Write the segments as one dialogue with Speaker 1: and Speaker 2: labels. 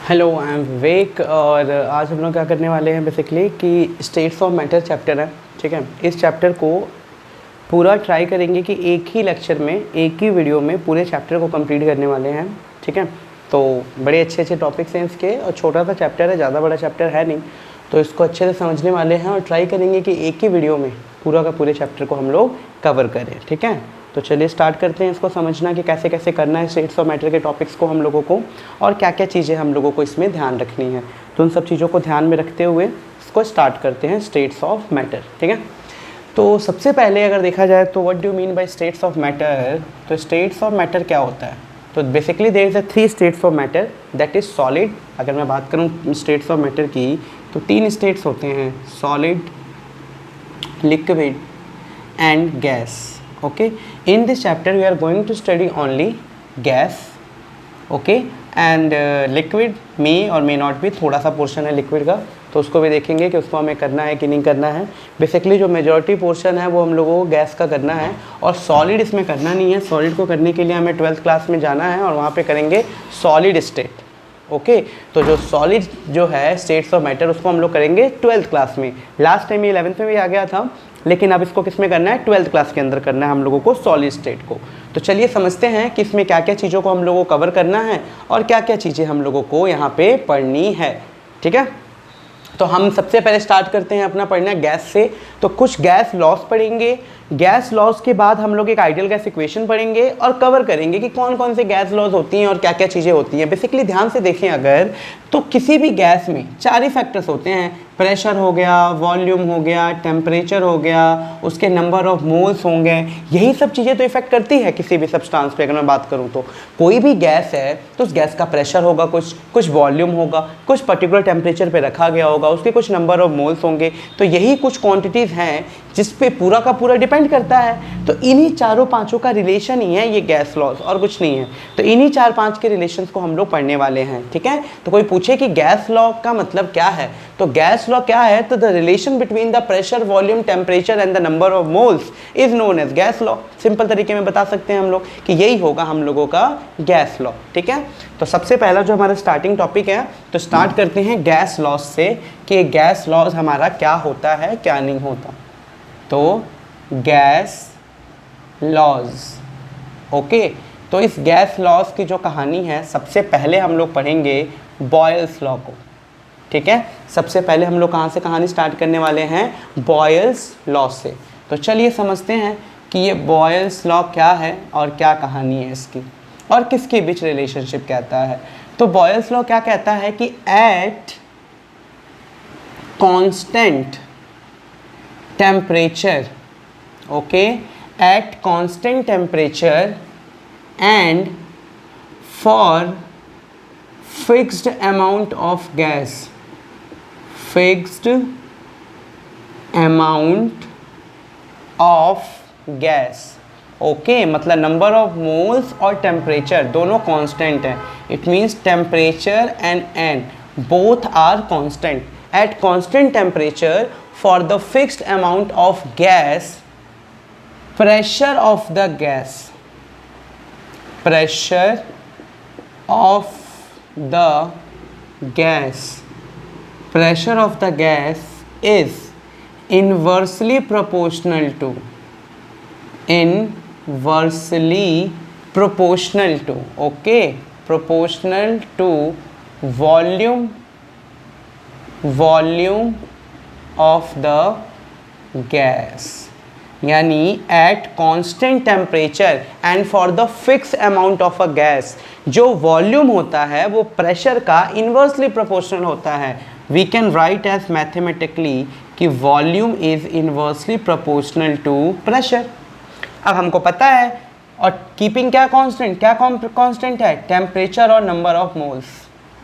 Speaker 1: Hello, I am विवेक और आज हम लोग क्या करने वाले हैं बेसिकली कि स्टेट्स ऑफ मैटर चैप्टर है। ठीक है, इस चैप्टर को पूरा ट्राई करेंगे कि एक ही लेक्चर में, एक ही वीडियो में पूरे चैप्टर को कंप्लीट करने वाले हैं। ठीक है, तो बड़े अच्छे अच्छे टॉपिक्स हैं इसके और छोटा सा चैप्टर है, ज़्यादा बड़ा चैप्टर है नहीं, तो इसको अच्छे से समझने वाले हैं और ट्राई करेंगे कि एक ही वीडियो में पूरा का पूरे चैप्टर को हम लोग कवर करें। ठीक है, तो चलिए स्टार्ट करते हैं इसको समझना कि कैसे कैसे करना है स्टेट्स ऑफ मैटर के टॉपिक्स को हम लोगों को और क्या क्या चीज़ें हम लोगों को इसमें ध्यान रखनी है। तो उन सब चीज़ों को ध्यान में रखते हुए इसको स्टार्ट करते हैं स्टेट्स ऑफ मैटर। ठीक है, तो सबसे पहले अगर देखा जाए तो what do mean by states of matter. तो स्टेट्स ऑफ मैटर क्या होता है? तो basically there is a 3 states of matter, that is solid. अगर मैं बात करूँ स्टेट्स ऑफ मैटर की तो 3 स्टेट्स होते हैं, solid, liquid and gas. Okay, in this chapter we are going to study only gas, okay, and liquid may or may not be, थोड़ा सा पोर्शन है लिक्विड का, तो उसको भी देखेंगे कि उसको हमें करना है कि नहीं करना है। बेसिकली जो मेजॉरिटी पोर्शन है वो हम लोगों को गैस का करना है और सॉलिड इसमें करना नहीं है। सॉलिड को करने के लिए हमें 12th क्लास में जाना है और वहाँ पे करेंगे सॉलिड स्टेट। ओके, तो जो सॉलिड जो है स्टेट्स ऑफ मैटर उसको हम लोग करेंगे 12th क्लास में। लास्ट टाइम ये 11th में भी आ गया था, लेकिन अब इसको किस में करना है? 12th क्लास के अंदर करना है हम लोगों को सॉलिड स्टेट को। तो चलिए समझते हैं कि इसमें क्या क्या चीज़ों को हम लोगों को कवर करना है और क्या क्या चीज़ें हम लोगों को यहाँ पे पढ़नी है। ठीक है, तो हम सबसे पहले स्टार्ट करते हैं अपना पढ़ना गैस से। तो कुछ गैस लॉस पढ़ेंगे, गैस लॉस के बाद हम लोग एक आइडियल गैस इक्वेशन पढ़ेंगे और कवर करेंगे कि कौन कौन से गैस लॉस होती हैं और क्या क्या चीज़ें होती हैं। बेसिकली ध्यान से देखें अगर, तो किसी भी गैस में 4 ही फैक्टर्स होते हैं, प्रेशर हो गया, वॉल्यूम हो गया, टेम्परेचर हो गया, उसके नंबर ऑफ मोल्स होंगे। यही सब चीज़ें तो इफेक्ट करती है किसी भी सब्सटेंस पे। अगर मैं बात करूँ तो कोई भी गैस है तो उस गैस का प्रेशर होगा, कुछ वॉल्यूम होगा, कुछ पर्टिकुलर टेम्परेचर पे रखा गया होगा, उसके कुछ नंबर ऑफ मोल्स होंगे। तो यही कुछ क्वांटिटीज़ हैं जिस पे पूरा का पूरा डिपेंड करता है। तो इन्हीं चारों पांचों का रिलेशन ही है ये गैस लॉस, और कुछ नहीं है। तो इन्हीं 4-5 के रिलेशंस को हम लोग पढ़ने वाले हैं। ठीक है, तो कोई पूछे कि गैस लॉ का मतलब क्या है, तो गैस लॉ क्या है? तो the relation between the pressure, volume, temperature and the number of moles is known as gas law. Simple तरीके में बता सकते हैं हम लोग कि यही होगा हम लोगों का गैस लॉ। ठीक है, तो सबसे पहला जो हमारा स्टार्टिंग टॉपिक है, तो स्टार्ट करते हैं गैस लॉस से कि गैस लॉस हमारा क्या होता है, क्या नहीं होता। तो गैस लॉज, ओके, तो इस गैस लॉस की जो कहानी है सबसे पहले हम लोग पढ़ेंगे बॉयल्स लॉ को। ठीक है, सबसे पहले हम लोग कहाँ से कहानी स्टार्ट करने वाले हैं? बॉयल्स लॉ से। तो चलिए समझते हैं कि ये बॉयल्स लॉ क्या है और क्या कहानी है इसकी और किसके बीच रिलेशनशिप कहता है। तो बॉयल्स लॉ क्या कहता है कि at constant temperature, okay, at constant temperature and for fixed amount of gas, fixed amount of gas, okay, मतलब नंबर ऑफ मोल्स और टेम्परेचर दोनों कांस्टेंट हैं। It means temperature and n both are constant. At constant temperature for the fixed amount of gas, pressure of the gas, pressure of the gas, pressure of the gas is inversely proportional to, inversely proportional to, okay, proportional to volume of the gas, यानी at constant temperature and for the fixed amount of a gas, जो volume होता है वो pressure का inversely proportional होता है। we can write as mathematically कि volume is inversely proportional to pressure. अब हमको पता है, और कीपिंग क्या कांस्टेंट, क्या कांस्टेंट है? टेम्परेचर और नंबर ऑफ मोल्स,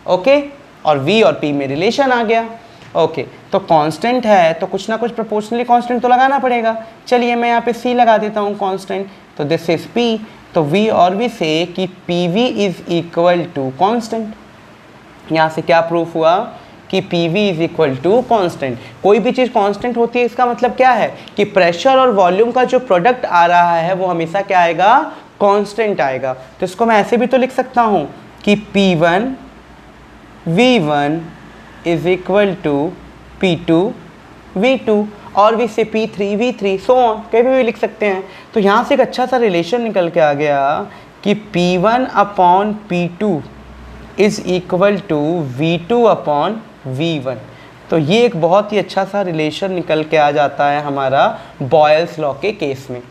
Speaker 1: ओके, और V और P में रिलेशन आ गया। ओके, तो कांस्टेंट है तो कुछ ना कुछ प्रोपोर्शनली कांस्टेंट तो लगाना पड़ेगा। चलिए मैं यहाँ पे C लगा देता हूँ कांस्टेंट, तो दिस इज P। तो V और V से कि PV is equal to constant. यहाँ से क्या प्रूफ हुआ कि PV is equal to constant. कोई भी चीज़ कांस्टेंट होती है इसका मतलब क्या है कि प्रेशर और वॉल्यूम का जो प्रोडक्ट आ रहा है वो हमेशा क्या आएगा? कांस्टेंट आएगा। तो इसको मैं ऐसे भी तो लिख सकता हूँ कि P1 V1 is equal to P2 V2 और V से P3 V3 सो ऑन, कहीं भी लिख सकते हैं। तो यहाँ से एक अच्छा सा रिलेशन निकल के आ गया कि P1 upon P2 is equal to V2 upon V1। तो ये एक बहुत ही अच्छा सा रिलेशन निकल के आ जाता है हमारा बॉयल्स लॉ के केस में।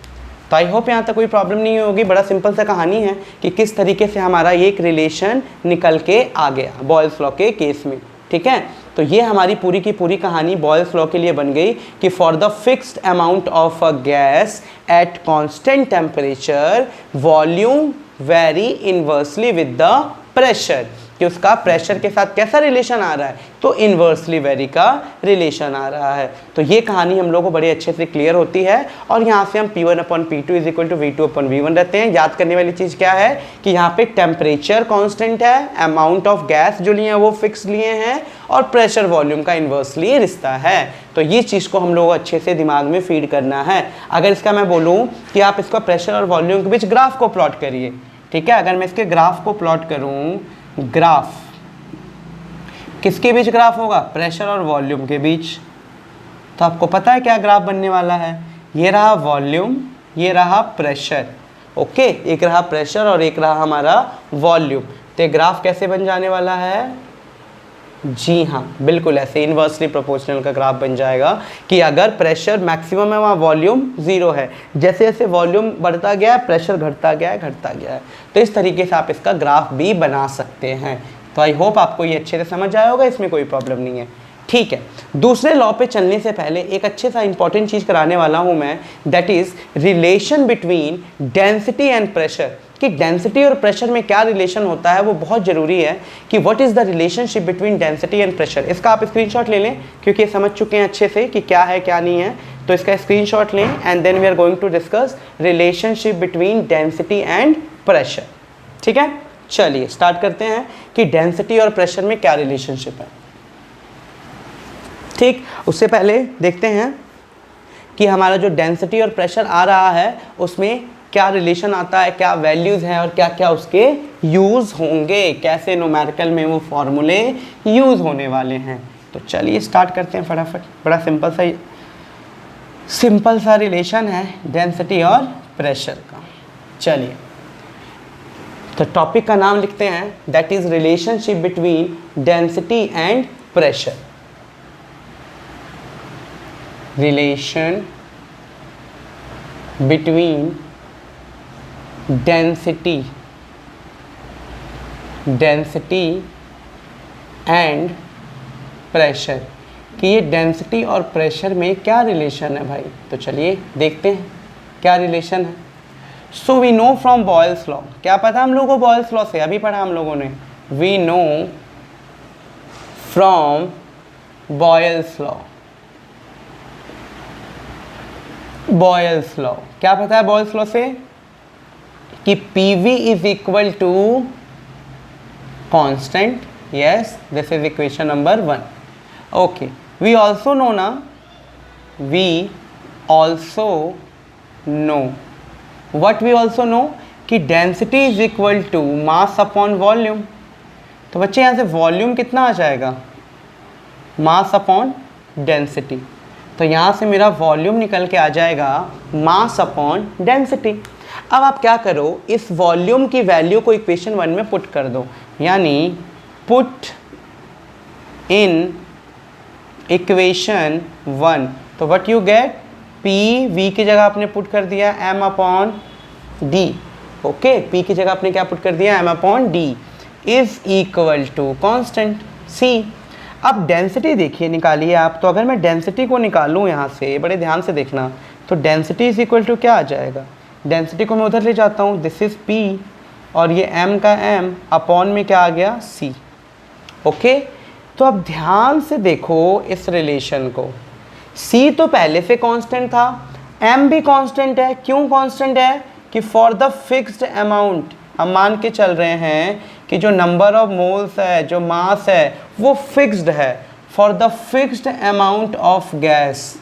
Speaker 1: तो आई होप यहाँ तक कोई प्रॉब्लम नहीं होगी। बड़ा सिंपल सा कहानी है कि किस तरीके से हमारा ये एक रिलेशन निकल के आ गया बॉयल्स लॉ के केस में, ठीक है। तो ये हमारी पूरी की पूरी कहानी बॉयल्स लॉ के लिए बन गई कि for the fixed amount of a gas at constant temperature volume very inversely with the pressure, कि उसका प्रेशर के साथ कैसा रिलेशन आ रहा है, तो इन्वर्सली वेरी का रिलेशन आ रहा है। तो ये कहानी हम लोगों को बड़े अच्छे से क्लियर होती है और यहाँ से हम P1 upon P2 is equal to V2 upon V1 रहते हैं। याद करने वाली चीज़ क्या है कि यहाँ पे टेम्परेचर कांस्टेंट है, अमाउंट ऑफ गैस जो लिए हैं वो फिक्स लिए हैं और प्रेशर वॉल्यूम का इन्वर्सली रिश्ता है। तो ये चीज़ को हम लोग अच्छे से दिमाग में फीड करना है। अगर इसका मैं बोलूँ कि आप इसका प्रेशर और वॉल्यूम के बीच ग्राफ को प्लॉट करिए, ठीक है। अगर मैं इसके ग्राफ को प्लॉट करूँ, ग्राफ किसके बीच ग्राफ होगा, प्रेशर और वॉल्यूम के बीच। तो आपको पता है क्या ग्राफ बनने वाला है, ये रहा वॉल्यूम, ये रहा प्रेशर, ओके। एक रहा प्रेशर और एक रहा हमारा वॉल्यूम। तो ग्राफ कैसे बन जाने वाला है, जी हाँ बिल्कुल ऐसे इन्वर्सली प्रोपोर्शनल का ग्राफ बन जाएगा कि अगर प्रेशर मैक्सिमम है वहाँ वॉल्यूम ज़ीरो है, जैसे जैसे वॉल्यूम बढ़ता गया है प्रेशर घटता गया है घटता गया है। तो इस तरीके से आप इसका ग्राफ भी बना सकते हैं। तो आई होप आपको ये अच्छे से समझ आया होगा, इसमें कोई प्रॉब्लम नहीं है, ठीक है। दूसरे लॉ पे चलने से पहले एक अच्छे सा इंपॉर्टेंट चीज़ कराने वाला हूँ मैं, that is relation between density and pressure. कि डेंसिटी और प्रेशर में क्या रिलेशन होता है वो बहुत ज़रूरी है कि what is the relationship between density and pressure. इसका आप स्क्रीनशॉट ले लें क्योंकि ये समझ चुके हैं अच्छे से कि क्या है क्या नहीं है। तो इसका स्क्रीनशॉट लें and then we are going to discuss relationship between density and pressure, ठीक है। चलिए स्टार्ट करते हैं कि डेंसिटी और प्रेशर में क्या रिलेशनशिप है, ठीक। उससे पहले देखते हैं कि हमारा जो डेंसिटी और प्रेशर आ रहा है उसमें क्या रिलेशन आता है, क्या वैल्यूज़ हैं और क्या क्या उसके यूज़ होंगे, कैसे न्यूमेरिकल में वो फॉर्मूले यूज़ होने वाले हैं। तो चलिए स्टार्ट करते हैं फटाफट। बड़ा सिंपल सा रिलेशन है डेंसिटी और प्रेशर का। चलिए तो टॉपिक का नाम लिखते हैं, that is relationship between density and pressure. Relation between density and pressure, कि ये डेंसिटी और प्रेशर में क्या रिलेशन है भाई। तो चलिए देखते हैं क्या रिलेशन है। So we know from Boyle's law, क्या पता हम लोगों को बॉयल्स लॉ से, अभी पढ़ा हम लोगों ने। We know from Boyle's law, Boyle's law क्या पता है बॉयल्स लॉ से कि PV is equal to constant, yes this is equation number 1, okay. We also know ना, we also know what, we also know कि density is equal to mass upon volume. तो बच्चे यहाँ से वॉल्यूम कितना आ जाएगा, मास अपॉन डेंसिटी। तो यहाँ से मेरा वॉल्यूम निकल के आ जाएगा मास अपॉन डेंसिटी। अब आप क्या करो, इस वॉल्यूम की वैल्यू को इक्वेशन 1 में पुट कर दो, यानी पुट इन इक्वेशन 1। तो what you get, P V की जगह आपने पुट कर दिया m अपॉन डी, ओके। पी की जगह आपने क्या पुट कर दिया, m upon D is equal to constant c। अब डेंसिटी देखिए निकालिए आप। तो अगर मैं डेंसिटी को निकालूँ यहाँ से, बड़े ध्यान से देखना, तो डेंसिटी इज इक्वल टू क्या आ जाएगा, डेंसिटी को मैं उधर ले जाता हूँ, दिस इज़ P और ये m का m अपॉन में क्या आ गया C, ओके। तो अब ध्यान से देखो इस रिलेशन को, C तो पहले से कांस्टेंट था, m भी कांस्टेंट है। क्यों कांस्टेंट है कि फॉर द फिक्स्ड अमाउंट, हम मान के चल रहे हैं कि जो नंबर ऑफ मोल्स है, जो मास है वो फिक्स्ड है for the fixed amount of gas,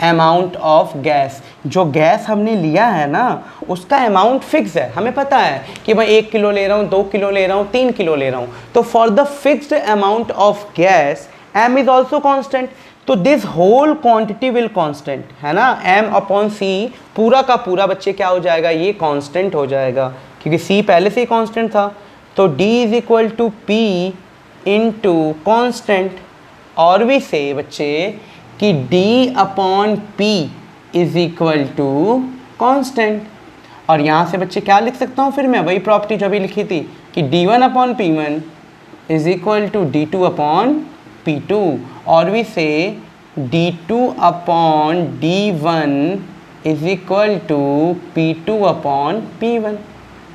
Speaker 1: amount of gas. जो गैस हमने लिया है ना उसका अमाउंट फिक्स है, हमें पता है कि मैं 1 किलो ले रहा हूँ, 2 किलो ले रहा हूँ, 3 किलो ले रहा हूँ। तो for the fixed amount of gas m is also constant, तो this whole quantity will constant, है ना। m अपॉन c पूरा का पूरा बच्चे क्या हो जाएगा, ये कांस्टेंट हो जाएगा क्योंकि c पहले से ही कांस्टेंट था। तो d is equal to p into constant, और भी से बच्चे कि d upon p is equal to constant. और यहाँ से बच्चे क्या लिख सकता हूँ, फिर मैं वही प्रॉपर्टी जो अभी लिखी थी कि d1 upon p1 is equal to d2 upon p2, और भी से d2 upon d1 is equal to p2 upon p1।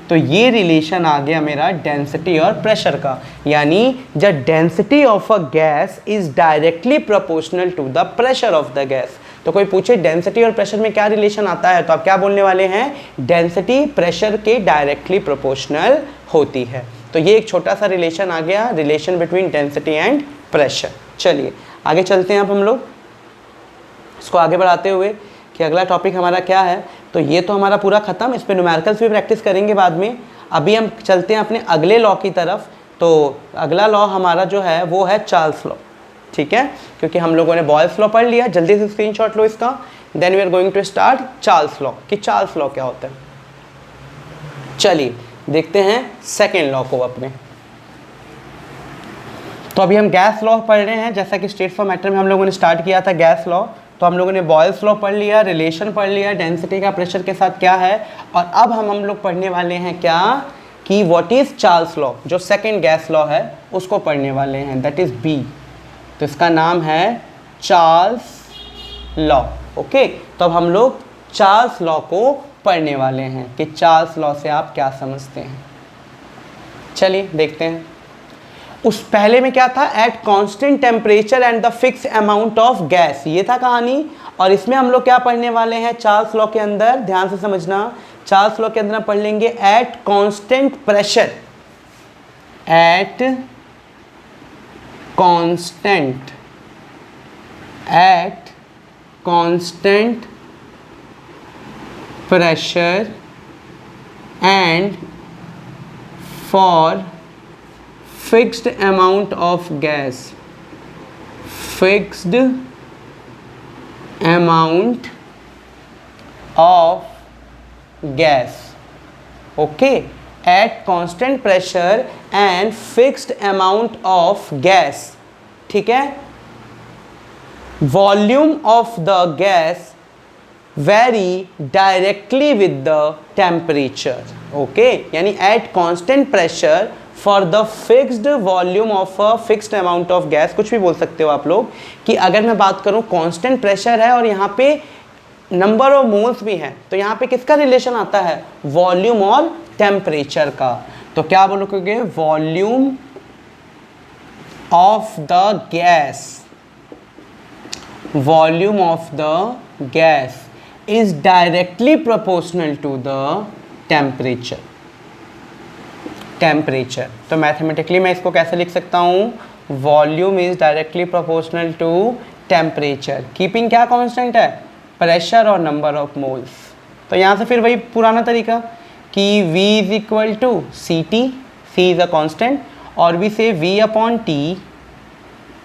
Speaker 1: तो ये रिलेशन आ गया मेरा डेंसिटी और प्रेशर का, यानी the density of a gas is directly proportional to the pressure of the gas. तो कोई पूछे डेंसिटी और प्रेशर में क्या रिलेशन आता है, तो आप क्या बोलने वाले हैं, डेंसिटी प्रेशर के डायरेक्टली प्रोपोर्शनल होती है। तो ये एक छोटा सा रिलेशन आ गया, relation between density and pressure. चलिए आगे चलते हैं अब हम लोग इसको आगे बढ़ाते हुए कि अगला टॉपिक हमारा क्या है। तो ये तो हमारा पूरा खत्म, इस पे न्यूमेरिकल्स भी प्रैक्टिस करेंगे बाद में। अभी हम चलते हैं अपने अगले लॉ की तरफ। तो अगला लॉ हमारा जो है वो है चार्ल्स लॉ, ठीक है, क्योंकि हम लोगों ने बॉयल्स लॉ पढ़ लिया। जल्दी से स्क्रीनशॉट लो इसका, then we are going to start Charles law कि चार्ल्स लॉ क्या होता है। चलिए देखते हैं सेकेंड लॉ को अपने। तो अभी हम गैस लॉ पढ़ रहे हैं, जैसा कि स्टेट फॉर मैटर में हम लोगों ने स्टार्ट किया था गैस लॉ। तो हम लोगों ने बॉयल्स लॉ पढ़ लिया, रिलेशन पढ़ लिया डेंसिटी का प्रेशर के साथ क्या है, और अब हम लोग पढ़ने वाले हैं क्या कि व्हाट इज चार्ल्स लॉ, जो सेकंड गैस लॉ है उसको पढ़ने वाले हैं, दैट इज बी। तो इसका नाम है चार्ल्स लॉ। ओके, तो अब हम लोग चार्ल्स लॉ को पढ़ने वाले हैं कि चार्ल्स लॉ से आप क्या समझते हैं। चलिए देखते हैं। उस पहले में क्या था, eight constant temperature and the fix amount of gas, ये था कहानी। और इसमें हम लोग क्या पढ़ने वाले हैं चार्ल्स लॉ के अंदर, ध्यान से समझना। चार्ल्स लॉ के अंदर हम पढ़ लेंगे at constant pressure, at constant pressure and for fixed amount of gas, fixed amount of gas, okay, at constant pressure and fixed amount of gas, ठीक है। volume of the gas vary directly with the temperature, okay, यानी at constant pressure for the fixed volume of a fixed amount of gas, कुछ भी बोल सकते हो आप लोग। कि अगर मैं बात करूं कांस्टेंट प्रेशर है और यहाँ पे नंबर ऑफ मोल्स भी हैं, तो यहाँ पे किसका रिलेशन आता है, वॉल्यूम और टेम्परेचर का। तो क्या बोलोगे, volume of the gas, volume of the gas is directly proportional to the temperature. तो मैथमेटिकली मैं इसको कैसे लिख सकता हूँ, volume is directly proportional to temperature, keeping क्या कांस्टेंट है, प्रेशर और नंबर ऑफ मोल्स। तो यहाँ से फिर वही पुराना तरीका कि V is equal to C T, C is a constant, और भी से V upon T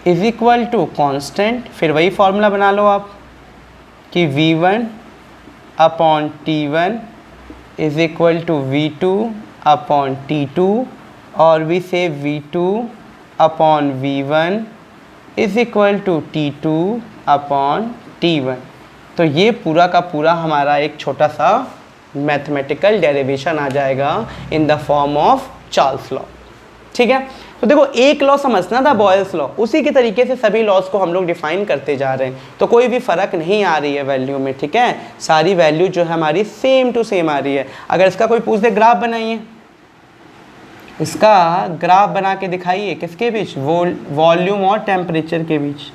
Speaker 1: is equal to constant. फिर वही फॉर्मूला बना लो आप कि V1 upon T1 is equal to V2 upon T2, और भी से V2 upon V1 is equal to T2 upon T1। तो ये पूरा का पूरा हमारा एक छोटा सा मैथमेटिकल डेरिवेशन आ जाएगा in the form of Charles law, ठीक है। तो देखो एक लॉ समझना था बॉयल्स लॉ, उसी के तरीके से सभी लॉज को हम लोग डिफाइन करते जा रहे हैं। तो कोई भी फ़र्क नहीं आ रही है वैल्यू में, ठीक है, सारी वैल्यू जो है हमारी सेम टू सेम आ रही है। अगर इसका कोई पूछ दे ग्राफ बनाइए, इसका ग्राफ बना के दिखाइए, किसके बीच, वॉल्यूम और टेम्परेचर के बीच,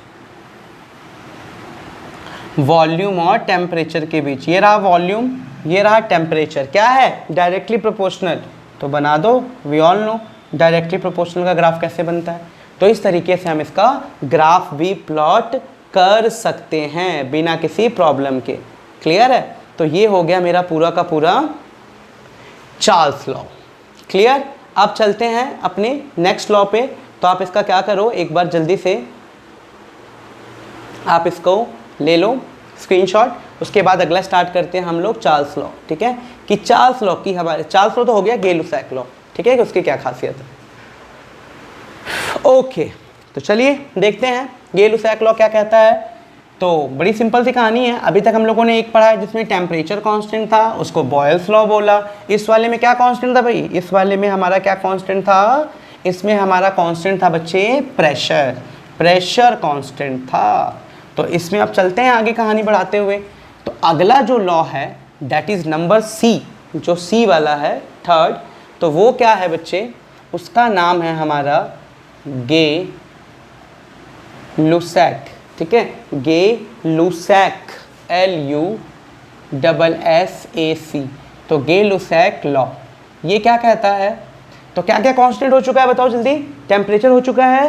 Speaker 1: वॉल्यूम और टेम्परेचर के बीच। ये रहा वॉल्यूम, ये रहा टेम्परेचर, क्या है, डायरेक्टली प्रोपोर्शनल। तो बना दो, we all know directly proportional का ग्राफ कैसे बनता है। तो इस तरीके से हम इसका ग्राफ भी प्लॉट कर सकते हैं बिना किसी प्रॉब्लम के, क्लियर है? तो ये हो गया मेरा पूरा का पूरा चार्ल्स लॉ। क्लियर? अब चलते हैं अपने नेक्स्ट लॉ पे। तो आप इसका क्या करो, एक बार जल्दी से आप इसको ले लो स्क्रीनशॉट, उसके बाद अगला स्टार्ट करते हैं हम लोग चार्ल्स लॉ। ठीक है, कि चार्ल्स लॉ की हमारे चार्ल्स लॉ तो हो गया, गे-लुसैक लॉ। ठीक है, कि उसकी क्या खासियत है। ओके, तो चलिए देखते हैं गे-लुसैक लॉ क्या कहता है। तो बड़ी सिंपल सी कहानी है। अभी तक हम लोगों ने एक पढ़ा है जिसमें टेम्परेचर कांस्टेंट था, उसको बॉयल्स लॉ बोला। इस वाले में क्या कांस्टेंट था भाई? इस वाले में हमारा क्या कांस्टेंट था? इसमें हमारा कांस्टेंट था बच्चे प्रेशर, प्रेशर कांस्टेंट था। तो इसमें अब चलते हैं आगे कहानी बढ़ाते हुए। तो अगला जो लॉ है दैट इज़ नंबर सी, जो सी वाला है थर्ड, तो वो क्या है बच्चे? उसका नाम है हमारा गे-लुसैक। ठीक है, गे-लुसैक, LUSSAC। तो गे-लुसैक लॉ ये क्या कहता है? तो क्या क्या कांस्टेंट हो चुका है बताओ जल्दी? टेम्परेचर हो चुका है,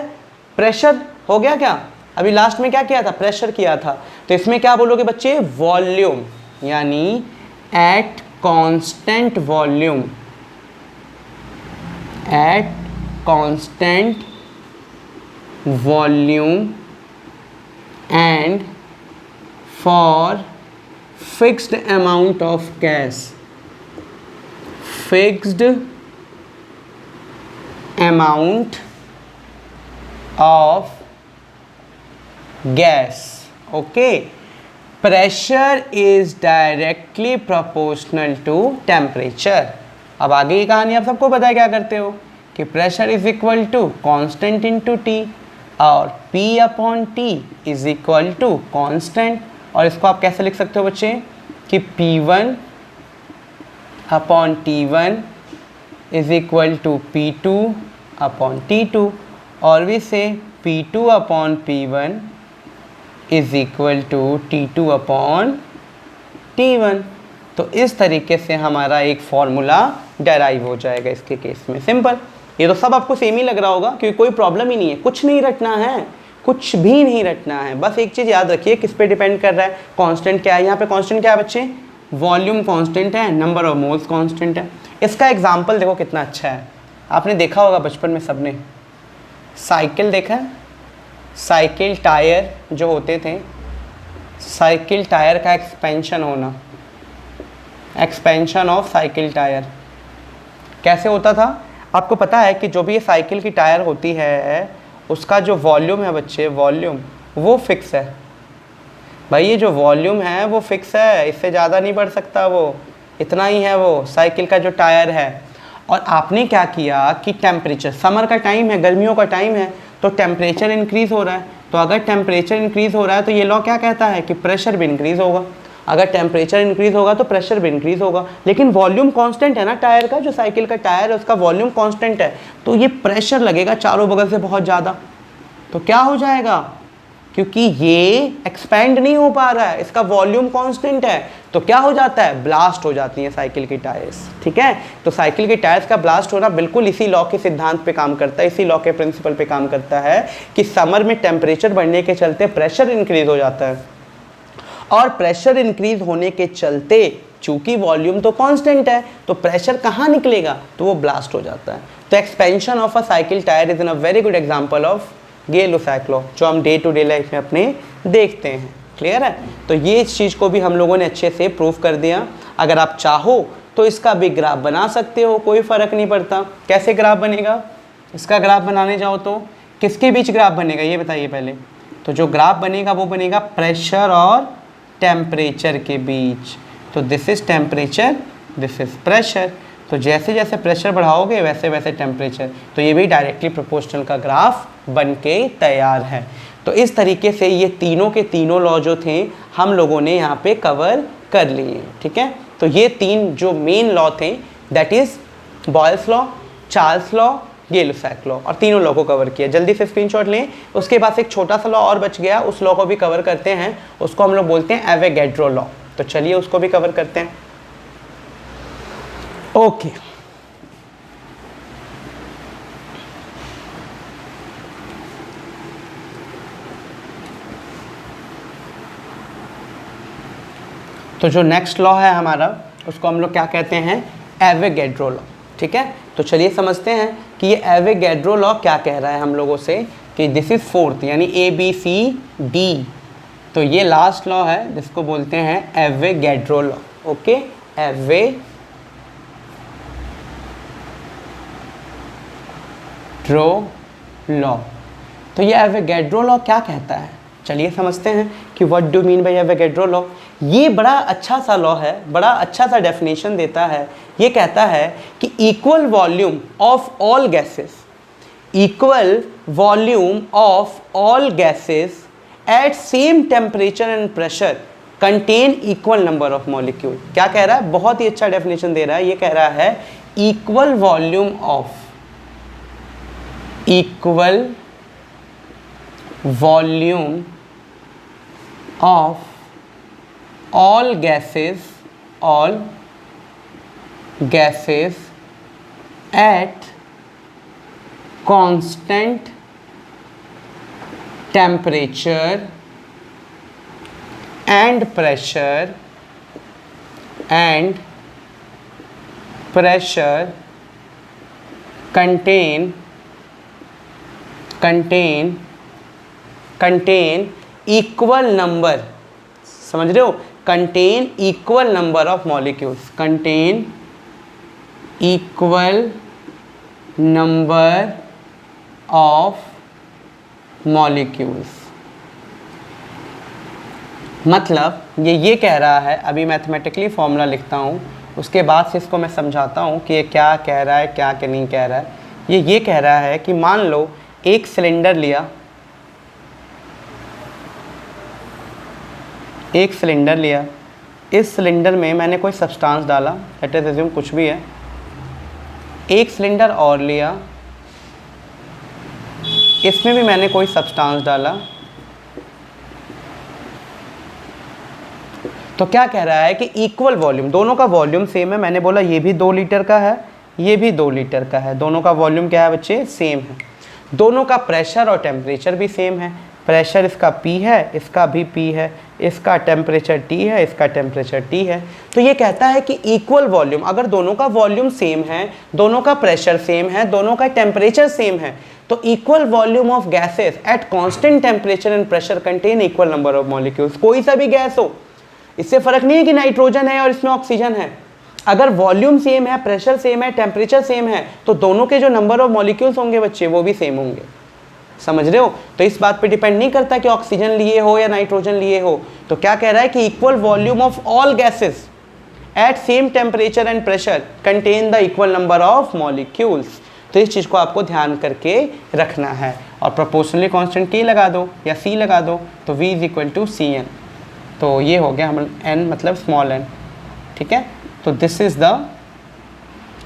Speaker 1: प्रेशर हो गया, क्या अभी लास्ट में क्या किया था? प्रेशर किया था। तो इसमें क्या बोलोगे बच्चे? वॉल्यूम, यानी at constant volume, at constant volume and for fixed amount of gas, fixed amount of gas, okay, pressure is directly proportional to temperature। अब आगे की कहानी आप सबको पता है क्या करते हो, कि pressure is equal to constant into T, और P upon T is equal to constant. और इसको आप कैसे लिख सकते हो बच्चे? कि P1 upon T1 is equal to P2 upon T2, और भी से P2 upon P1 is equal to T2 upon T1। तो इस तरीके से हमारा एक फॉर्मूला डेराइव हो जाएगा इसके केस में। सिंपल, ये तो सब आपको सेम ही लग रहा होगा क्योंकि कोई प्रॉब्लम ही नहीं है, कुछ नहीं रटना है, कुछ भी नहीं रटना है। बस एक चीज़ याद रखिए, किस पे डिपेंड कर रहा है? कांस्टेंट क्या है यहाँ पे? कांस्टेंट क्या है बच्चे? वॉल्यूम कांस्टेंट है, नंबर ऑफ मोल्स कांस्टेंट है। इसका एग्जांपल देखो कितना अच्छा है। आपने देखा होगा बचपन में सबने, साइकिल देखा है? साइकिल टायर जो होते थे, साइकिल टायर का एक्सपेंशन होना, एक्सपेंशन ऑफ साइकिल टायर कैसे होता था? आपको पता है कि जो भी ये साइकिल की टायर होती है उसका जो वॉल्यूम है बच्चे, वॉल्यूम वो फिक्स है भाई। ये जो वॉल्यूम है वो फिक्स है, इससे ज़्यादा नहीं बढ़ सकता, वो इतना ही है वो साइकिल का जो टायर है। और आपने क्या किया कि टेम्परेचर, समर का टाइम है, गर्मियों का टाइम है, तो टेम्परेचर इंक्रीज़ हो रहा है। तो अगर टेम्परेचर इंक्रीज़ हो रहा है तो ये लॉ क्या कहता है? कि प्रेशर भी इंक्रीज़ होगा। अगर टेम्परेचर इंक्रीज़ होगा तो प्रेशर भी इंक्रीज़ होगा। लेकिन वॉल्यूम कांस्टेंट है ना टायर का, जो साइकिल का टायर है उसका वॉल्यूम कांस्टेंट है, तो ये प्रेशर लगेगा चारों बगल से बहुत ज़्यादा। तो क्या हो जाएगा? क्योंकि ये एक्सपेंड नहीं हो पा रहा है, इसका वॉल्यूम कांस्टेंट है, तो क्या हो जाता है? ब्लास्ट हो जाती हैं साइकिल की टायर्स। ठीक है, तो साइकिल की टायर्स का ब्लास्ट होना बिल्कुल इसी लॉ के सिद्धांत पे काम करता है, इसी लॉ के प्रिंसिपल पे काम करता है कि समर में टेम्परेचर बढ़ने के चलते प्रेशर इंक्रीज हो जाता है, और प्रेशर इंक्रीज होने के चलते चूंकि वॉल्यूम तो कांस्टेंट है तो प्रेशर कहाँ निकलेगा? तो वो ब्लास्ट हो जाता है। तो expansion of a cycle tyre is an a very good example of Gay Lussac law, जो हम डे टू डे लाइफ में अपने देखते हैं। क्लियर है? तो ये इस चीज़ को भी हम लोगों ने अच्छे से प्रूव कर दिया। अगर आप चाहो तो इसका भी ग्राफ बना सकते हो, कोई फ़र्क नहीं पड़ता। कैसे ग्राफ बनेगा? इसका ग्राफ बनाने जाओ तो किसके बीच ग्राफ बनेगा ये बताइए पहले। तो जो ग्राफ बनेगा वो बनेगा प्रेशर और टेम्परेचर के बीच। तो this is temperature, this is pressure. तो जैसे जैसे प्रेशर बढ़ाओगे वैसे वैसे टेम्परेचर, तो ये भी डायरेक्टली प्रोपोर्शनल का ग्राफ बन के तैयार है। तो इस तरीके से ये तीनों के तीनों लॉ जो थे हम लोगों ने यहाँ पे कवर कर लिए। ठीक है, तो ये तीन जो मेन लॉ थे that is Boyle's law, Charles law, Gay Lussac law, और तीनों लॉ को कवर किया। जल्दी से स्क्रीनशॉट लें। उसके बाद एक छोटा सा लॉ और बच गया, उस लॉ को भी कवर करते हैं। उसको हम लोग बोलते हैं एवोगैड्रो लॉ। तो चलिए उसको भी कवर करते हैं। ओके, तो जो नेक्स्ट लॉ है हमारा उसको हम लोग क्या कहते हैं, एवोगैड्रो लॉ। ठीक है, तो चलिए समझते हैं कि ये एवोगैड्रो लॉ क्या कह रहा है हम लोगों से, कि दिस इज फोर्थ यानी ABCD। तो ये लास्ट लॉ है जिसको बोलते हैं Avogadro law. Okay, Avogadro law. तो ये एवोगैड्रो लॉ क्या कहता है, चलिए समझते हैं कि what do mean bye Avogadro law. ये बड़ा अच्छा सा लॉ है, बड़ा अच्छा सा डेफिनेशन देता है। ये कहता है कि equal volume of all gases, equal volume of all gases at same temperature and pressure contain equal number of molecule. क्या कह रहा है, बहुत ही अच्छा डेफिनेशन दे रहा है। ये कह रहा है equal volume of, equal volume of all gases at constant temperature and pressure contain equal number, समझ रहे हो, contain equal number of molecules, contain equal number of molecules. मतलब ये कह रहा है, अभी मैथमेटिकली फॉर्मूला लिखता हूँ, उसके बाद से इसको मैं समझाता हूँ कि ये क्या कह रहा है, क्या नहीं कह रहा है। ये कह रहा है कि मान लो एक सिलेंडर लिया, एक सिलेंडर लिया, इस सिलेंडर में मैंने कोई सब्सटेंस डाला, लेट अस अज्यूम कुछ भी है। एक सिलेंडर और लिया, इसमें भी मैंने कोई सब्सटेंस डाला। तो क्या कह रहा है कि इक्वल वॉल्यूम, दोनों का वॉल्यूम सेम है। मैंने बोला ये भी 2 लीटर का है, ये भी 2 लीटर का है, दोनों का वॉल्यूम क्या है बच्चे, सेम है। दोनों का प्रेशर और टेम्परेचर भी सेम है। प्रेशर इसका P है, इसका भी P है, इसका टेम्परेचर T है, इसका टेम्परेचर T है। तो ये कहता है कि इक्वल वॉल्यूम, अगर दोनों का वॉल्यूम सेम है, दोनों का प्रेशर सेम है, दोनों का टेम्परेचर सेम है, तो equal volume of gases at constant temperature and pressure contain equal number of molecules. कोई सा भी गैस हो, इससे फर्क नहीं है कि नाइट्रोजन है और इसमें ऑक्सीजन है, अगर वॉल्यूम सेम है, प्रेशर सेम है, टेम्परेचर सेम है, तो दोनों के जो नंबर ऑफ मॉलिक्यूल्स होंगे बच्चे वो भी सेम होंगे। समझ रहे हो, तो इस बात पे डिपेंड नहीं करता कि ऑक्सीजन लिए हो या नाइट्रोजन लिए हो। तो क्या कह रहा है कि equal volume of all gases at same temperature and pressure contain the equal number of molecules. तो इस चीज़ को आपको ध्यान करके रखना है। और प्रोपोर्शनली कांस्टेंट K लगा दो या C लगा दो, तो V = CN। तो ये हो गया हम n मतलब स्मॉल n। ठीक है, तो this is the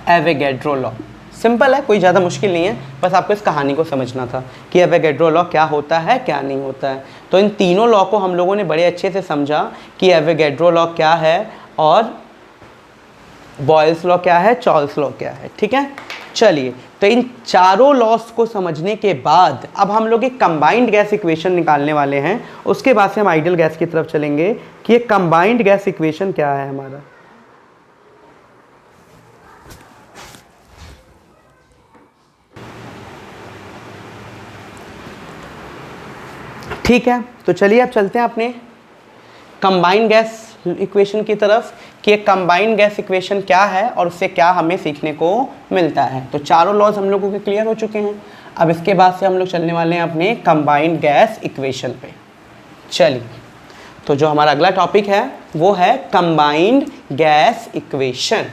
Speaker 1: Avogadro law. Simple है, कोई ज़्यादा मुश्किल नहीं है, बस आपको इस कहानी को समझना था कि एवोगैड्रो लॉ क्या होता है, क्या नहीं होता है। तो इन तीनों लॉ को हम लोगों ने बड़े अच्छे से समझा कि एवोगैड्रो लॉ क्या है और बॉयल्स लॉ क्या है, चार्ल्स लॉ क्या है। ठीक है, चलिए, तो इन चारों लॉस को समझने के बाद अब हम लोग एक कंबाइंड गैस इक्वेशन निकालने वाले हैं। उसके बाद से हम आइडियल गैस की तरफ चलेंगे कि ये कंबाइंड गैस इक्वेशन क्या है हमारा। ठीक है, तो चलिए अब चलते हैं अपने कंबाइंड गैस इक्वेशन की तरफ कि एक कंबाइंड गैस इक्वेशन क्या है और उससे क्या हमें सीखने को मिलता है। तो चारों लॉज हम लोगों के क्लियर हो चुके हैं। अब इसके बाद से हम लोग चलने वाले हैं अपने कंबाइंड गैस इक्वेशन पे। चलिए, तो जो हमारा अगला टॉपिक है वो है combined gas equation.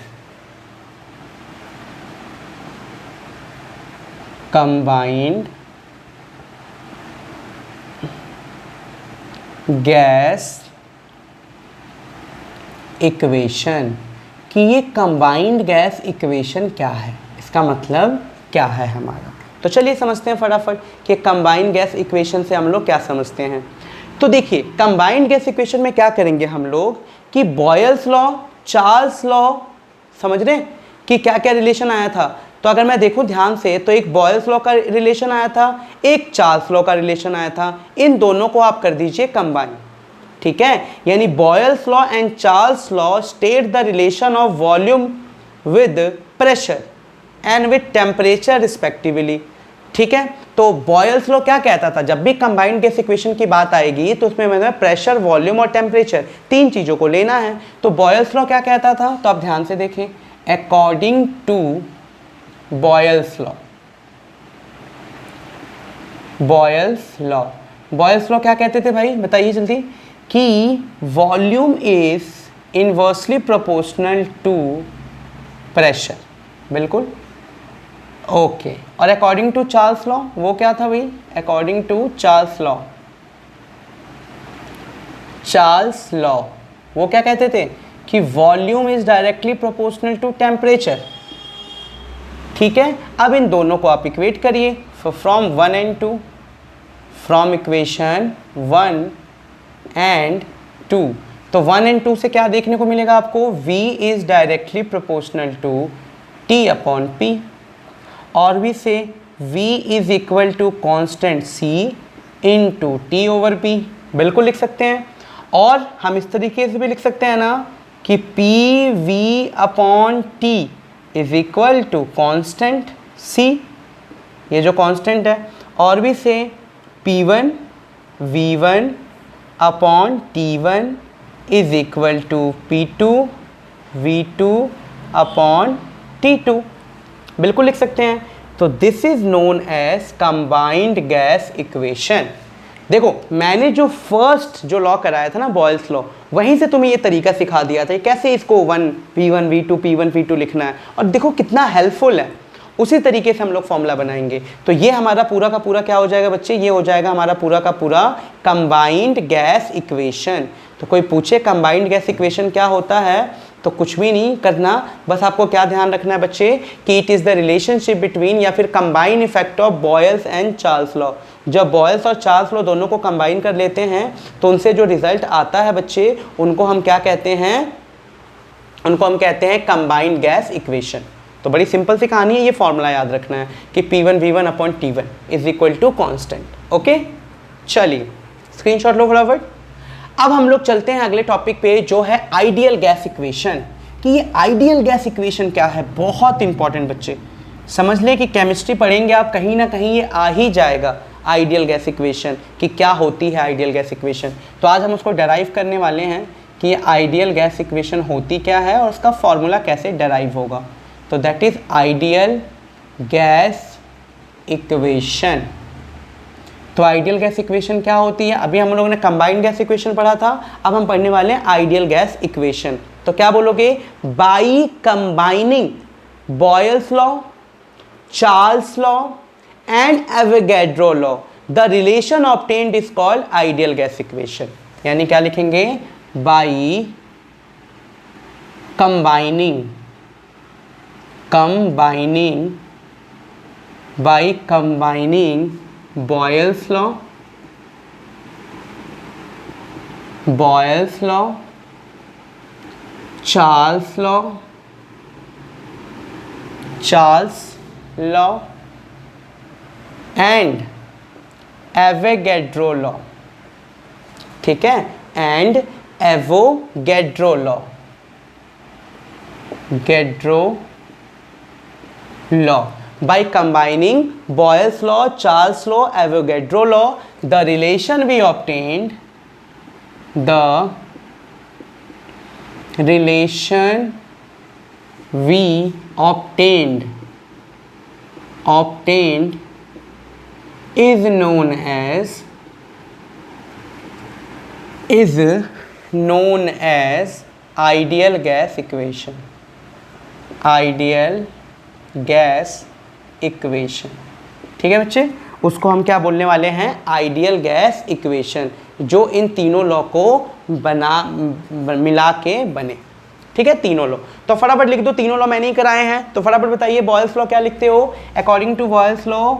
Speaker 1: Combined gas equation कि ये कंबाइंड गैस इक्वेशन क्या है, इसका मतलब क्या है हमारा। तो चलिए समझते हैं फटाफट कि कंबाइंड गैस इक्वेशन से हम लोग क्या समझते हैं। तो देखिए, कंबाइंड गैस इक्वेशन में क्या करेंगे हम लोग कि बॉयल्स लॉ, चार्ल्स लॉ, समझ रहे हैं कि क्या क्या रिलेशन आया था। तो अगर मैं देखूं ध्यान से तो एक बॉयल्स लॉ का रिलेशन आया था, एक चार्ल्स लॉ का रिलेशन आया था। इन दोनों को आप कर दीजिए कंबाइन। ठीक है, यानी Boyle's law and Charles law state the relation of volume with pressure and with temperature respectively. ठीक है, तो बॉयल्स लॉ क्या कहता था, जब भी कंबाइंड गैस इक्वेशन की बात आएगी तो उसमें मतलब प्रेशर, वॉल्यूम और टेम्परेचर तीन चीज़ों को लेना है। तो बॉयल्स लॉ क्या कहता था, तो आप ध्यान से देखें, according to Boyle's law, Boyle's law, Boyle's law क्या कहते थे भाई बताइए जल्दी, कि volume is inversely proportional to pressure. बिल्कुल ओके। और अकॉर्डिंग टू चार्ल्स लॉ वो क्या था भाई, according to Charles law, Charles law वो क्या कहते थे कि volume is directly proportional to temperature. ठीक है, अब इन दोनों को आप इक्वेट करिए from 1 and 2, from equation 1 and 2। तो 1 and 2 से क्या देखने को मिलेगा आपको, V is directly proportional to T upon P, और भी से V is equal to constant C into T over P। बिल्कुल लिख सकते हैं, और हम इस तरीके से भी लिख सकते हैं ना कि PV upon T is equal to constant C, ये जो कांस्टेंट है, और भी से P1 V1 upon T1 is equal to P2 V2 upon T2। बिल्कुल लिख सकते हैं। तो this is known as combined gas equation. देखो मैंने जो फर्स्ट जो लॉ कराया था ना बॉयल्स लॉ, वहीं से तुम्हें ये तरीका सिखा दिया था कैसे इसको 1 V1 V2 P1 P2 लिखना है, और देखो कितना हेल्पफुल है। उसी तरीके से हम लोग फॉर्मूला बनाएंगे। तो ये हमारा पूरा का पूरा क्या हो जाएगा बच्चे, ये हो जाएगा हमारा पूरा का पूरा कंबाइंड गैस इक्वेशन। तो कोई पूछे कंबाइंड गैस इक्वेशन क्या होता है, तो कुछ भी नहीं करना, बस आपको क्या ध्यान रखना है बच्चे कि it is the relationship between या फिर combine effect of Boyle's and Charles law. जब बॉयल्स और चार्ल्स लॉ दोनों को कंबाइन कर लेते हैं तो उनसे जो रिजल्ट आता है बच्चे, उनको हम क्या कहते हैं, उनको हम कहते हैं कंबाइंड गैस इक्वेशन। तो बड़ी सिंपल सी कहानी है, ये फॉर्मूला याद रखना है कि P1 V1 upon T1 is equal to constant. Okay, चलिए स्क्रीनशॉट लो फटाफट। अब हम लोग चलते हैं अगले टॉपिक पे जो है आइडियल गैस इक्वेशन। कि ये आइडियल गैस इक्वेशन क्या है, बहुत इंपॉर्टेंट बच्चे समझ लें कि केमिस्ट्री पढ़ेंगे आप कहीं ना कहीं ये आ ही जाएगा आइडियल गैस इक्वेशन कि क्या होती है आइडियल गैस इक्वेशन। तो आज हम उसको डेराइव करने वाले हैं कि ये आइडियल गैस इक्वेशन होती क्या है और उसका फॉर्मूला कैसे डेराइव होगा। तो that is ideal gas equation. तो आइडियल गैस इक्वेशन क्या होती है, अभी हम लोगों ने कंबाइंड गैस इक्वेशन पढ़ा था, अब हम पढ़ने वाले हैं आइडियल गैस इक्वेशन। तो क्या बोलोगे, by combining boils law, Charles law and Avogadro law the relation obtained is called ideal gas equation. यानी क्या लिखेंगे, by combining, by combining Boyle's law, Charles law and Avogadro law। ठीक है, and Avogadro law, by combining Boyle's law, Charles law, Avogadro law, the relation we obtained is known as ideal gas equation, ideal gas equation. ठीक है बच्चे, उसको हम क्या बोलने वाले हैं, आइडियल गैस इक्वेशन, जो इन तीनों लॉ को मिला के बने। ठीक है, तीनों लॉ। तो फटाफट लिख दो, तीनों लॉ मैंने ही कराए हैं। तो फटाफट बताइए बॉयल्स लॉ क्या लिखते हो, according to Boyle's law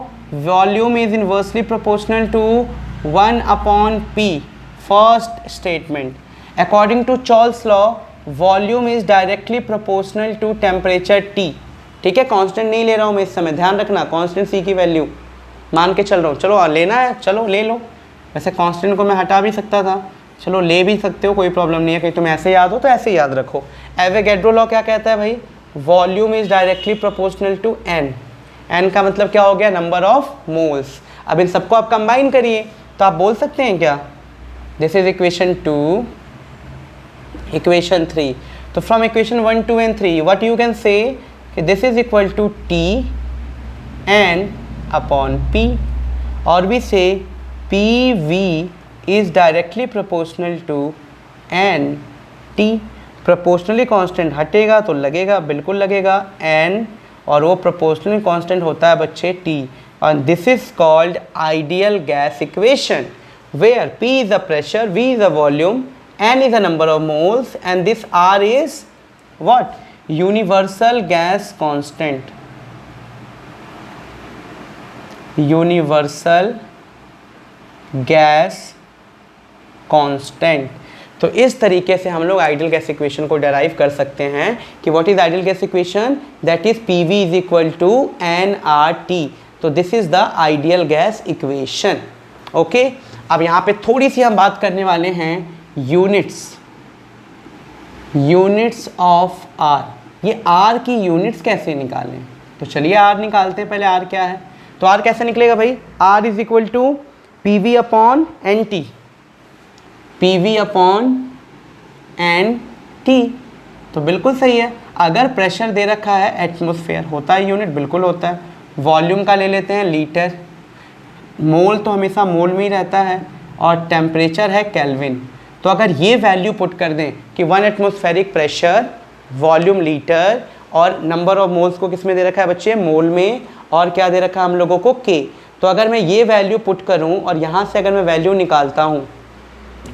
Speaker 1: volume is inversely proportional to 1 upon P, first statement. According to Charles law volume is directly proportional to temperature T। ठीक है, कांस्टेंट नहीं ले रहा हूँ मैं इस समय, ध्यान रखना, कांस्टेंट C की वैल्यू मान के चल रहा हूँ। चलो लेना है, चलो ले लो। वैसे कांस्टेंट को मैं हटा भी सकता था, चलो ले भी सकते हो, कोई प्रॉब्लम नहीं है, कहीं तुम्हें ऐसे याद हो तो ऐसे याद रखो। एवोगैड्रो लॉ क्या कहता है भाई, volume is directly proportional to N. N का मतलब क्या हो गया, नंबर ऑफ मोल्स। अब इन सबको आप कंबाइन करिए तो आप बोल सकते हैं क्या, दिस इज इक्वेशन 2, इक्वेशन 3। तो from equation 1, 2 and 3 what you can say, this is equal to T N upon P, और भी से P V is directly proportional to n t। Proportionally constant हटेगा तो लगेगा, बिल्कुल लगेगा n, और वो प्रोपोर्शनली कांस्टेंट होता है बच्चे t। and this is called ideal gas equation where p is the pressure, v is the volume, n is the number of moles, and this r is what, universal gas constant, universal gas constant. तो इस तरीके से हम लोग ideal gas equation को derive कर सकते हैं कि what is ideal gas equation, that is P V is equal to n R T. तो this is the ideal gas equation. Okay, अब यहाँ पे थोड़ी सी हम बात करने वाले हैं यूनिट्स ऑफ आर। ये आर की यूनिट्स कैसे निकालें, तो चलिए आर निकालते हैं। पहले आर क्या है, तो आर कैसे निकलेगा भाई, R is equal to P V upon N T, P V upon N T. तो बिल्कुल सही है, अगर प्रेशर दे रखा है एटमॉस्फेयर, होता है यूनिट, बिल्कुल होता है। वॉल्यूम का ले लेते हैं लीटर, मोल तो हमेशा मोल में ही रहता है, और टेम्परेचर है केल्विन। तो अगर ये वैल्यू पुट कर दें कि 1 एटमॉस्फेरिक प्रेशर, वॉल्यूम लीटर, और नंबर ऑफ मोल्स को किस में दे रखा है बच्चे, मोल में, और क्या दे रखा है हम लोगों को, के। तो अगर मैं ये वैल्यू पुट करूँ और यहाँ से अगर मैं वैल्यू निकालता हूँ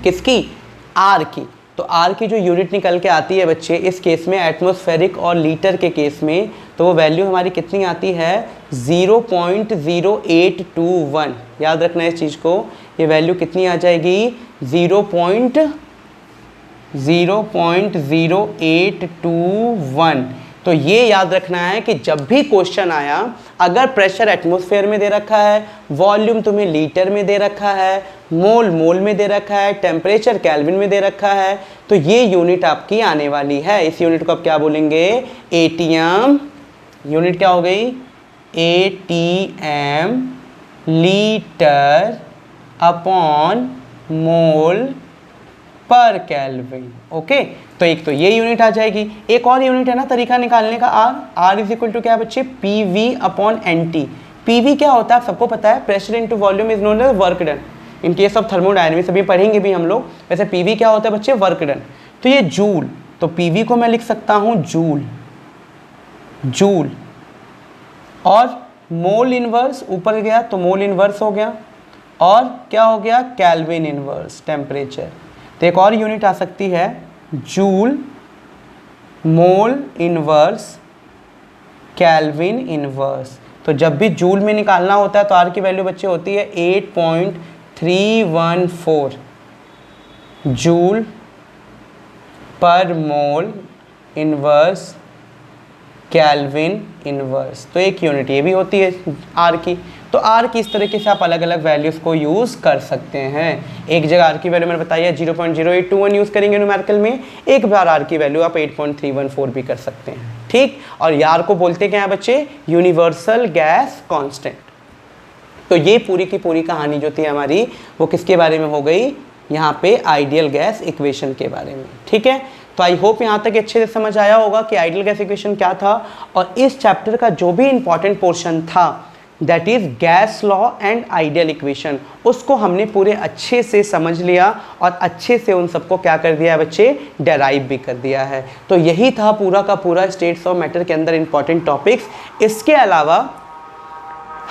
Speaker 1: किसकी, आर की, तो आर की जो यूनिट निकल के आती है बच्चे इस केस में एटमॉस्फेरिक और लीटर के केस में, तो वो वैल्यू हमारी कितनी आती है, 0.0821। याद रखना है इस चीज़ को, ये वैल्यू कितनी आ जाएगी, 0.0821। तो ये याद रखना है कि जब भी क्वेश्चन आया, अगर प्रेशर एटमॉस्फेयर में दे रखा है, वॉल्यूम तुम्हें लीटर में दे रखा है, मोल में दे रखा है, टेम्परेचर केल्विन में दे रखा है, तो ये यूनिट आपकी आने वाली है। इस यूनिट को आप क्या बोलेंगे, एटीएम। यूनिट क्या हो गई, एटीएम, लीटर अपॉन मोल पर केल्विन। ओके, तो एक तो ये यूनिट आ जाएगी। एक और यूनिट है ना तरीका निकालने का, आर इज इक्वल टू क्या बच्चे, P V upon N T. P V क्या होता है आप सबको पता है, pressure into volume is known as work done. In case of thermodynamics अभी पढ़ेंगे भी हम लोग। वैसे पी वी क्या होता है बच्चे, वर्क डन। तो ये जूल, तो पी वी को मैं लिख सकता हूँ जूल, और मोल इनवर्स ऊपर गया तो मोल इनवर्स हो गया, और क्या हो गया, केल्विन इनवर्स, टेम्परेचर। तो एक और यूनिट आ सकती है joule, mole inverse, kelvin inverse. तो जब भी जूल में निकालना होता है तो आर की वैल्यू बच्चे होती है 8.314 जूल पर मोल इनवर्स केल्विन इनवर्स। तो एक यूनिट ये भी होती है आर की। तो आर की इस तरीके से आप अलग अलग वैल्यूज़ को यूज़ कर सकते हैं। एक जगह आर की वैल्यू मैंने बताई है 0.0821 यूज़ करेंगे न्यूमेरिकल में, एक बार आर की वैल्यू आप 8.314 भी कर सकते हैं, ठीक। और यार को बोलते क्या है बच्चे, यूनिवर्सल गैस कांस्टेंट। तो ये पूरी की पूरी कहानी जो थी हमारी वो किसके बारे में हो गई, यहाँ पे आइडियल गैस इक्वेशन के बारे में, ठीक है। तो आई होप यहाँ तक अच्छे से समझ आया होगा कि आइडियल गैस इक्वेशन क्या था, और इस चैप्टर का जो भी इंपॉर्टेंट पोर्शन था that is gas law and ideal equation, उसको हमने पूरे अच्छे से समझ लिया और अच्छे से उन सबको क्या कर दिया है बच्चे, डेराइव भी कर दिया है। तो यही था पूरा का पूरा स्टेट्स ऑफ मैटर के अंदर इंपॉर्टेंट टॉपिक्स। इसके अलावा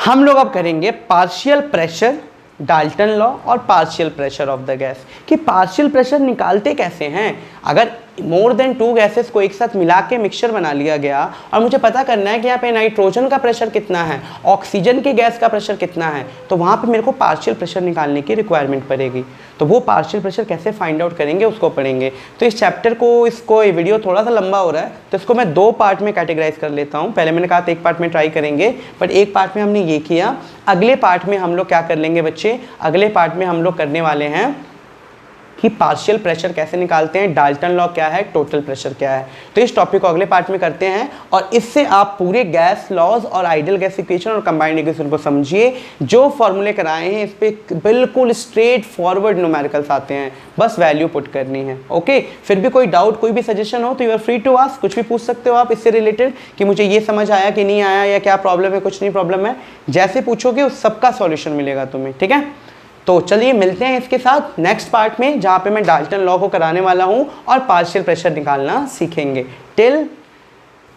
Speaker 1: हम लोग अब करेंगे पार्शियल प्रेशर, डाल्टन लॉ, और partial pressure of the gas, कि पार्शियल प्रेशर निकालते कैसे हैं। अगर मोर देन 2 गैसेस को एक साथ मिला के मिक्सचर बना लिया गया और मुझे पता करना है कि यहाँ पे नाइट्रोजन का प्रेशर कितना है, ऑक्सीजन के गैस का प्रेशर कितना है, तो वहाँ पे मेरे को पार्शियल प्रेशर निकालने की रिक्वायरमेंट पड़ेगी। तो वो पार्शियल प्रेशर कैसे फाइंड आउट करेंगे उसको पढ़ेंगे। तो इस चैप्टर को, इसको ये वीडियो थोड़ा सा लंबा हो रहा है तो इसको मैं 2 पार्ट में कैटेगराइज कर लेता हूँ। पहले मैंने कहा था 1 पार्ट में ट्राई करेंगे, बट 1 पार्ट में हमने ये किया। अगले पार्ट में हम लोग क्या कर लेंगे बच्चे, अगले पार्ट में हम लोग करने वाले हैं कि पार्शियल प्रेशर कैसे निकालते हैं, डाल्टन लॉ क्या है, टोटल प्रेशर क्या है। तो इस टॉपिक को अगले पार्ट में करते हैं और इससे आप पूरे गैस लॉज और आइडियल गैस इक्वेशन और कंबाइंड इक्वेशन को समझिए। जो फॉर्मूले कराए हैं इस पे बिल्कुल स्ट्रेट फॉरवर्ड न्यूमेरिकल्स आते हैं, बस वैल्यू पुट करनी है। ओके, फिर भी कोई डाउट, कोई भी सजेशन हो तो you are free to ask, कुछ भी पूछ सकते हो आप इससे रिलेटेड कि मुझे ये समझ आया कि नहीं आया या क्या प्रॉब्लम है, कुछ नहीं प्रॉब्लम है, जैसे पूछोगे उस सबका सॉल्यूशन मिलेगा तुम्हें। ठीक है, तो चलिए मिलते हैं इसके साथ नेक्स्ट पार्ट में, जहां पे मैं डाल्टन लॉ को कराने वाला हूं और पार्शियल प्रेशर निकालना सीखेंगे। टिल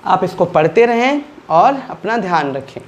Speaker 1: आप इसको पढ़ते रहें और अपना ध्यान रखें।